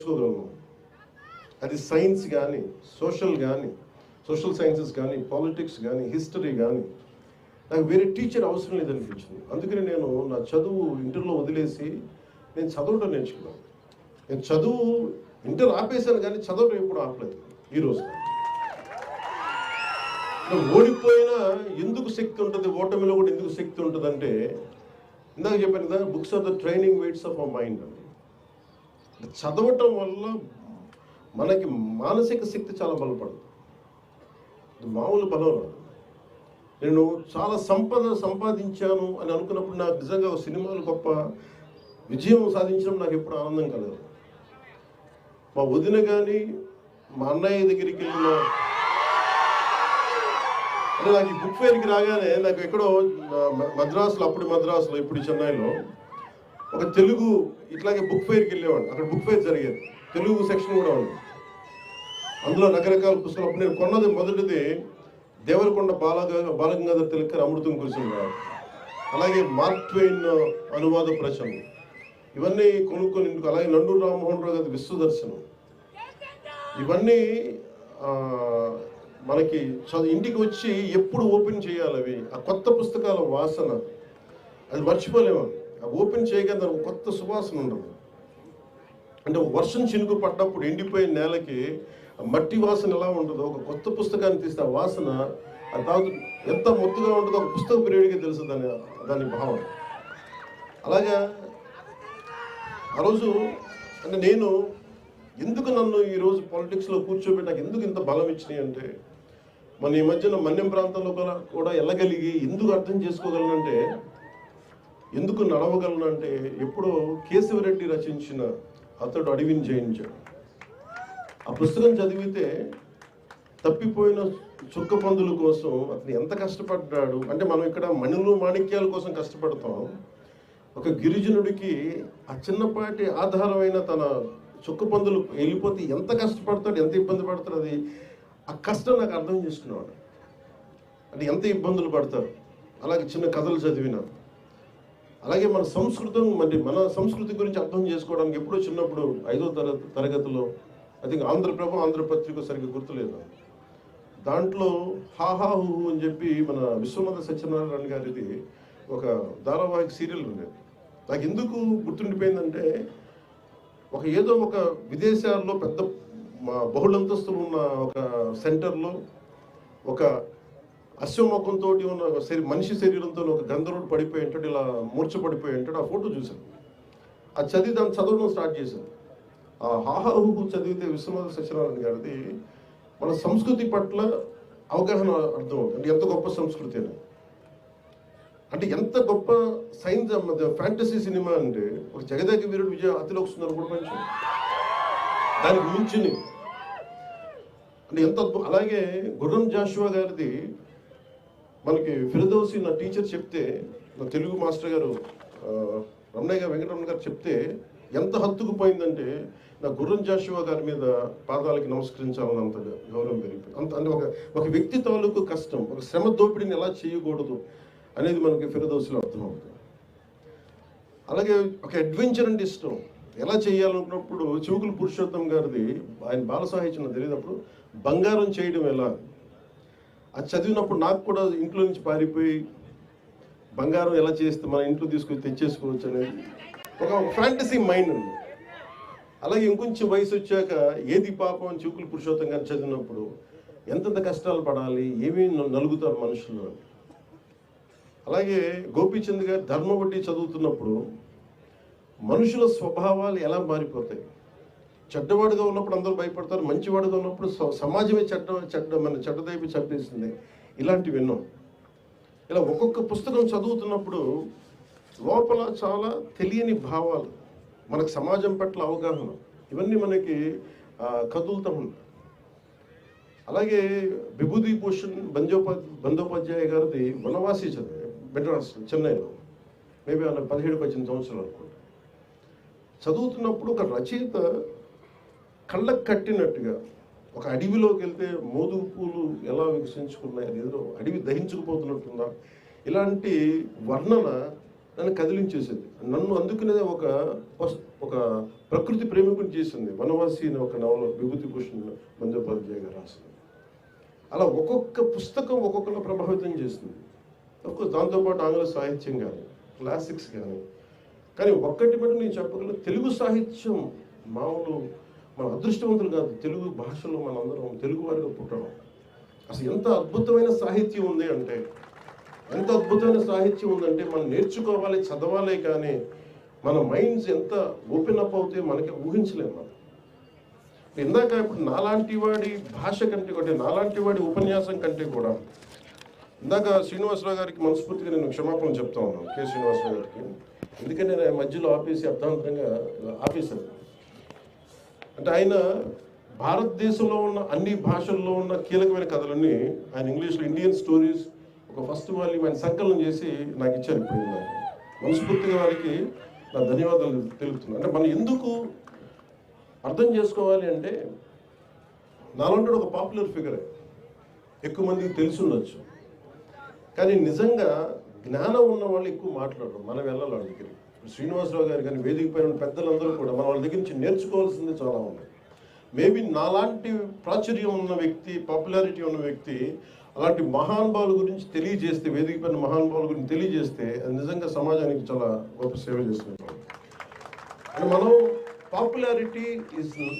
చేసుకోగలను. అది సైన్స్ కానీ, సోషల్ సైన్సెస్ కానీ, పాలిటిక్స్ కానీ, హిస్టరీ కానీ నాకు వేరే టీచర్ అవసరం లేదనిపించింది. అందుకని నేను నా చదువు ఇంటర్లో వదిలేసి నేను చదవటం నేర్చుకున్నాను. నేను చదువు ఇంటర్ ఆపేశాను కానీ చదవటం ఎప్పుడు ఆపలేదు. ఈరోజు ఓడిపోయినా ఎందుకు శక్తి ఉంటుంది, ఓటమిలో కూడా ఎందుకు శక్తి ఉంటుంది అంటే, ఇందాక చెప్పాను కదా, books are the training weights of our mind అని. చదవటం వల్ల మనకి మానసిక శక్తి చాలా బలపడుతుంది. మామూలు బలం. నేను చాలా సంపాదించాను అని అనుకున్నప్పుడు నాకు నిజంగా సినిమాలు గొప్ప విజయం సాధించడం నాకు ఎప్పుడు ఆనందం కలదు. మా వదిన కానీ మా అన్నయ్య దగ్గరికి వెళ్ళిన అంటే నాకు ఈ బుక్ ఫేర్కి రాగానే నాకు ఎక్కడో మద్రాసులో ఇప్పుడు చెన్నైలో ఒక తెలుగు ఇట్లాగే బుక్ ఫేర్కి వెళ్ళేవాడు. అక్కడ బుక్ ఫేర్ జరిగేది, తెలుగు సెక్షన్ కూడా ఉంది. అందులో రకరకాల పుస్తకాలు. అప్పుడు నేను కొన్నది మొదటిది దేవరకొండ బాలగంగాధర తిలక్ అమృతం కురిసింది, అలాగే మార్క్ ట్వైన్ అనువాద ప్రచనం, ఇవన్నీ కొనుక్కొని ఇంటికి. అలాగే నండూరు రామ్మోహన్ రావు గారి విశ్వదర్శనం, ఇవన్నీ మనకి ఇంటికి వచ్చి ఎప్పుడు ఓపెన్ చేయాలి. అవి ఆ కొత్త పుస్తకాల వాసన అది మర్చిపోలేము. అవి ఓపెన్ చేయగానే దానికి కొత్త సువాసన ఉండదు. అంటే వర్షం చినుకు పడ్డప్పుడు ఎండిపోయిన నేలకి మట్టి వాసన ఎలా ఉంటుందో, ఒక కొత్త పుస్తకాన్ని తీస్తే ఆ వాసన అది తాగుతూ ఎంత మొత్తుగా ఉంటుందో ఒక పుస్తక పీరియడ్కి తెలుసు దాని భావం. అలాగా ఆ రోజు అంటే నేను ఎందుకు నన్ను ఈరోజు పాలిటిక్స్లో కూర్చోబెట్టి నాకు ఎందుకు ఇంత బలం ఇచ్చినాయి అంటే, మన ఈ మధ్యన మన్యం ప్రాంతంలో కూడా వెళ్ళగలిగి ఎందుకు అర్థం చేసుకోగలనంటే, ఎందుకు నడవగలనంటే, ఎప్పుడో కేశవరెడ్డి రచించిన అతడు అడవిని జయించాడు. ఆ పుస్తకం చదివితే తప్పిపోయిన చుక్క పందుల కోసం అతను ఎంత కష్టపడ్డాడు అంటే, మనం ఇక్కడ మణులు మాణిక్యాల కోసం కష్టపడతాం. ఒక గిరిజనుడికి ఆ చిన్నపాటి ఆధారమైన తన చుక్క పందులు వెళ్ళిపోతే ఎంత కష్టపడతాడు, ఎంత ఇబ్బంది పడతాడు. అది ఆ కష్టం నాకు అర్థం చేసుకునేవాడు. అంటే ఎంత ఇబ్బందులు పడతారు. అలాగే చిన్న కథలు చదివిన, అలాగే మన సంస్కృతి గురించి అర్థం చేసుకోవడానికి ఎప్పుడో చిన్నప్పుడు 5వ తరగతిలో ఐ థింక్ ఆంధ్రపత్రిక సరిగ్గా గుర్తులేదు, దాంట్లో హాహా హూ అని చెప్పి మన విశ్వనాథ సత్యనారాయణ గారిది ఒక ధారావాహిక సీరియల్ ఉండేది. నాకు ఎందుకు గుర్తుండిపోయిందంటే, ఏదో ఒక విదేశాల్లో పెద్ద బహుళంతస్తులు ఉన్న ఒక సెంటర్లో ఒక అశ్వముఖంతో ఉన్న మనిషి శరీరంతో ఒక గంధర్వుడు పడిపోయి ఉంటాడు, ఇలా మూర్చపడిపోయి ఉంటాడు. ఆ ఫోటో చూశాను. అది చదివి దాన్ని చదవడం స్టార్ట్ చేశాను. ఆ హాహాహు చదివితే విశ్వనాథ సత్యనారాయణ గారిది మన సంస్కృతి పట్ల అవగాహన అర్థమవుతుంది. అంటే ఎంత గొప్ప సంస్కృతి అని, అంటే ఎంత గొప్ప సైన్స్ ఫ్యాంటసీ సినిమా అంటే, ఒక జగదేక వీరుడు విజయ అతిలోక సుందర ప్రపంచం దానికి మించింది అంటే ఎంత. అలాగే గుర్రం జాషువా గారిది మనకి ఫిర్దౌసి నా టీచర్ చెప్తే, నా తెలుగు మాస్టర్ గారు రమణయ్య వెంకటరమణ గారు చెప్తే ఎంత హత్తుకుపోయిందంటే, నా గుర్రం జాషువా గారి మీద పాదాలకి నమస్కరించాలని అంత గౌరవం పెరిగిపోయింది. అంత అంటే ఒక వ్యక్తి తాలూకు కష్టం, ఒక శ్రమ దోపిడిని ఎలా చేయకూడదు అనేది మనకి ఫిర్దౌసిలో అర్థమవుతుంది. అలాగే ఒక అడ్వెంచర్ అంటే ఇష్టం, ఎలా చేయాలనుకున్నప్పుడు చివుకుల పురుషోత్తం గారిది, ఆయన బాల సాహిత్యం తెలియనప్పుడు బంగారం చేయడం ఎలా అది చదివినప్పుడు నాకు కూడా ఇంట్లో నుంచి పారిపోయి బంగారం ఎలా చేస్తే మన ఇంట్లో తీసుకొని తెచ్చేసుకోవచ్చు అనేది ఒక ఫ్యాంటసీ మైండ్ ఉంది. అలాగే ఇంకొంచెం వయసు వచ్చాక ఏది పాపం అని చివుకుల పురుషోత్తం గారు చదివినప్పుడు ఎంతెంత కష్టాలు పడాలి, ఏమేమి నలుగుతారు మనుషులు. అలాగే గోపీచంద్ గారు ధర్మవడ్డీ చదువుతున్నప్పుడు మనుషుల స్వభావాలు ఎలా మారిపోతాయి. చెడ్డవాడుగా ఉన్నప్పుడు అందరూ భయపడతారు, మంచివాడుగా ఉన్నప్పుడు సమాజమే చెడ్డదైపు చంపేసింది. ఇలాంటివి విన్నాం. ఇలా ఒక్కొక్క పుస్తకం చదువుతున్నప్పుడు లోపల చాలా తెలియని భావాలు, మనకు సమాజం పట్ల అవగాహన, ఇవన్నీ మనకి కదులుతూ ఉంటాయి. అలాగే విభూతి భూషణ్ బందోపాధ్యాయ గారిది వనవాసి చదివి మెడ్రాస్ చెన్నైలో, మేబీ అలా 17-18 సంవత్సరాలు అనుకుంటా. చదువుతున్నప్పుడు ఒక రచయిత కళ్ళకు కట్టినట్టుగా ఒక అడవిలోకి వెళ్తే మోదుగు పూలు ఎలా వికసించుకున్నాయి, అది ఏదో అడవి దహించుకుపోతున్నట్టుందా, ఇలాంటి వర్ణన నన్ను కదిలించేసేది. నన్ను అందుకునే ఒక ఒక ప్రకృతి ప్రేమికుని చేసింది. వనవాసి అనే ఒక నవల విభూతిభూషణ్ బందోపాధ్యాయ గారు రాసింది. అలా ఒక్కొక్క పుస్తకం ఒక్కొక్కలా ప్రభావితం చేస్తుంది. దాంతోపాటు ఆంగ్ల సాహిత్యం కానీ, క్లాసిక్స్ కానీ ఒక్కటి బట్టి నేను చెప్పగలను, తెలుగు సాహిత్యం మామూలు మన అదృష్టవంతులు కాదు. తెలుగు భాషలో మనందరం తెలుగు వారిగా పుట్టడం. అసలు ఎంత అద్భుతమైన సాహిత్యం ఉంది అంటే, మనం నేర్చుకోవాలి, చదవాలి. కానీ మన మైండ్స్ ఎంత ఓపెన్ అప్ అవుతాయో మనకి ఊహించలేము. మనం ఇందాక ఇప్పుడు నాలాంటి వాడి భాష కంటే కూడా, నాలాంటి వాడి ఉపన్యాసం కంటే కూడా, ఇందాక శ్రీనివాసరావు గారికి మనస్ఫూర్తిగా నేను క్షమాపణ చెప్తా ఉన్నాను, కె శ్రీనివాసరావు గారికి. ఎందుకంటే నేను మధ్యలో ఆపేసి అర్థాంతరంగా ఆపేశాను. అంటే ఆయన భారతదేశంలో ఉన్న అన్ని భాషల్లో ఉన్న కీలకమైన కథలన్నీ ఆయన ఇంగ్లీష్లో ఇండియన్ స్టోరీస్ ఒక ఫస్ట్ వాల్యూమ్ ఆయన సంకలనం చేసి నాకు ఇచ్చారు. ఇప్పుడు మనస్ఫూర్తిగా వారికి నా ధన్యవాదాలు తెలుపుతున్నాను. అంటే మనం ఎందుకు అర్థం చేసుకోవాలి అంటే, నాలంటే ఒక పాపులర్ ఫిగరే, ఎక్కువ మందికి తెలిసి ఉండొచ్చు. కానీ నిజంగా జ్ఞానం ఉన్న వాళ్ళు ఎక్కువ మాట్లాడరు. మనం వెళ్ళాలి వాళ్ళ దగ్గరికి. శ్రీనివాసరావు గారు కానీ వేదిక పైన పెద్దలందరూ కూడా మన వాళ్ళ దగ్గర నుంచి నేర్చుకోవాల్సింది చాలా ఉంది. మేబీ నాలాంటి ప్రాచుర్యం ఉన్న వ్యక్తి, పాపులారిటీ ఉన్న వ్యక్తి అలాంటి మహానుభావుల గురించి తెలియజేస్తే, వేదిక పైన మహానుభావుల గురించి తెలియజేస్తే అది నిజంగా సమాజానికి చాలా గొప్ప సేవ చేస్తుంది. మనం పాపులారిటీ ఈజ్